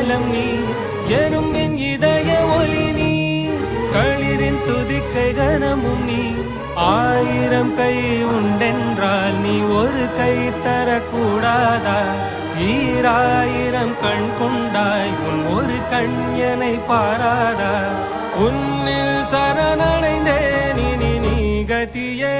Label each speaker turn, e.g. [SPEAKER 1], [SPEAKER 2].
[SPEAKER 1] காலம் நீ எறும்பின் இதய ஒளி நீ களிரின் துதிக்கை கனமும் நீ 1000 கை உண்டென்றால் நீ ஒரு கை தரக்கூடாதா 1000 கண் கொண்டாய் உன் ஒரு கண்யனை பாராதா உன்னில் சரணடைந்தேன் இனி நீ கதியே